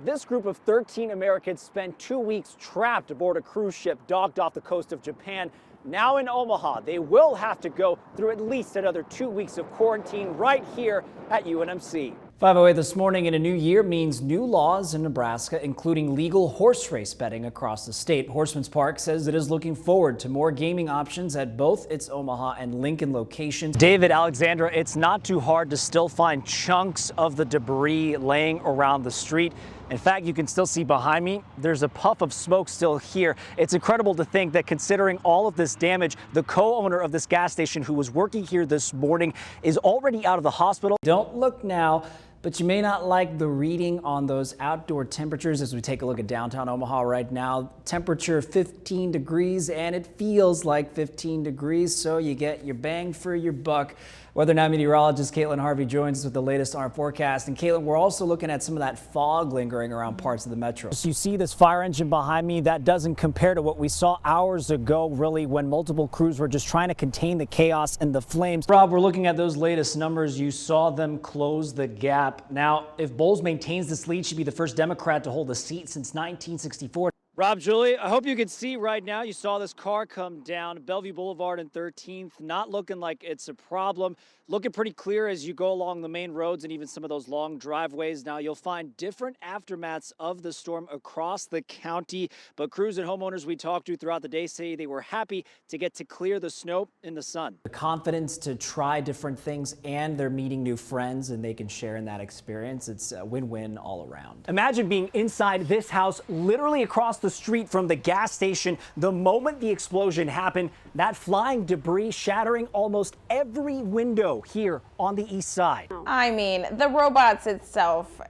This group of 13 Americans spent 2 weeks trapped aboard a cruise ship docked off the coast of Japan. Now in Omaha, they will have to go through at least another 2 weeks of quarantine right here at UNMC. 5:08 this morning in a new year means new laws in Nebraska, including legal horse race betting across the state. Horseman's Park says it is looking forward to more gaming options at both its Omaha and Lincoln locations. David, Alexandra, it's not too hard to still find chunks of the debris laying around the street. In fact, you can still see behind me, there's a puff of smoke still here. It's incredible to think that considering all of this damage, the co-owner of this gas station who was working here this morning is already out of the hospital. Don't look now, but you may not like the reading on those outdoor temperatures as we take a look at downtown Omaha right now. Temperature 15 degrees and it feels like 15 degrees, so you get your bang for your buck. Weather Now meteorologist Caitlin Harvey joins us with the latest on our forecast. And Caitlin, we're also looking at some of that fog lingering around parts of the metro. So you see this fire engine behind me, that doesn't compare to what we saw hours ago, really, when multiple crews were just trying to contain the chaos and the flames. Rob, we're looking at those latest numbers. You saw them close the gap. Now, if Bowles maintains this lead, she'd be the first Democrat to hold a seat since 1964. Rob, Julie, I hope you can see right now. You saw this car come down Bellevue Boulevard and 13th. Not looking like it's a problem. Looking pretty clear as you go along the main roads and even some of those long driveways. Now, you'll find different aftermaths of the storm across the county. But crews and homeowners we talked to throughout the day say they were happy to get to clear the snow in the sun. The confidence to try different things, and they're meeting new friends and they can share in that experience. It's a win-win all around. Imagine being inside this house, literally across the street from the gas station. The moment the explosion happened, that flying debris shattering almost every window here on the east side. I mean, the robots itself,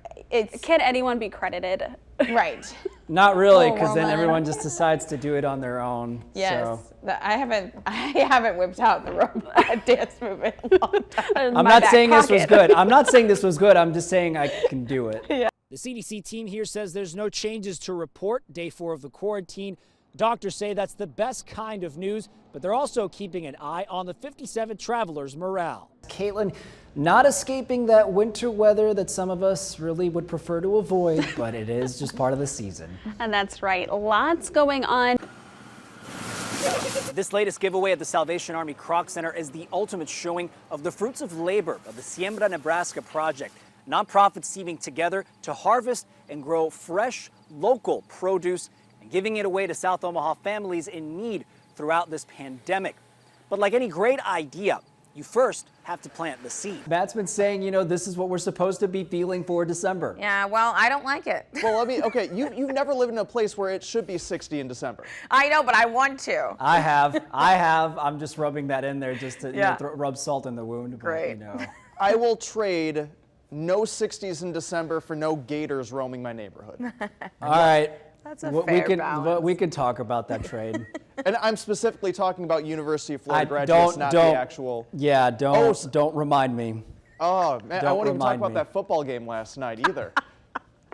Can anyone be credited? right. Not really, Oh, because then Roman. everyone just decides to do it on their own. Yes. So. I haven't whipped out the robot dance move in a long time. I'm not saying this was good. I'm not saying this was good. I'm just saying I can do it. Yeah. The CDC team here says there's no changes to report day 4 of the quarantine. Doctors say that's the best kind of news, but they're also keeping an eye on the 57 travelers' morale. Caitlin, not escaping that winter weather that some of us really would prefer to avoid, but it is just part of the season. And that's right. Lots going on. This latest giveaway at the Salvation Army Kroc Center is the ultimate showing of the fruits of labor of the Siembra Nebraska project. Nonprofits teaming together to harvest and grow fresh, local produce and giving it away to South Omaha families in need throughout this pandemic. But like any great idea, you first have to plant the seed. Matt's been saying, you know, this is what we're supposed to be feeling for December. Yeah, well, I don't like it. Well, I mean, okay, you've never lived in a place where it should be 60 in December. I know, but I want to. I have. I'm just rubbing that in there just to Yeah. rub salt in the wound. But, Great. you know. I will trade no 60s in December for no gators roaming my neighborhood. All right. That's a we fair can, balance. We can talk about that trade. And I'm specifically talking about University of I Florida graduates, not the don't. actual. Yeah, don't remind me. Oh, man, I Don't won't even talk remind about me. that football game last night either.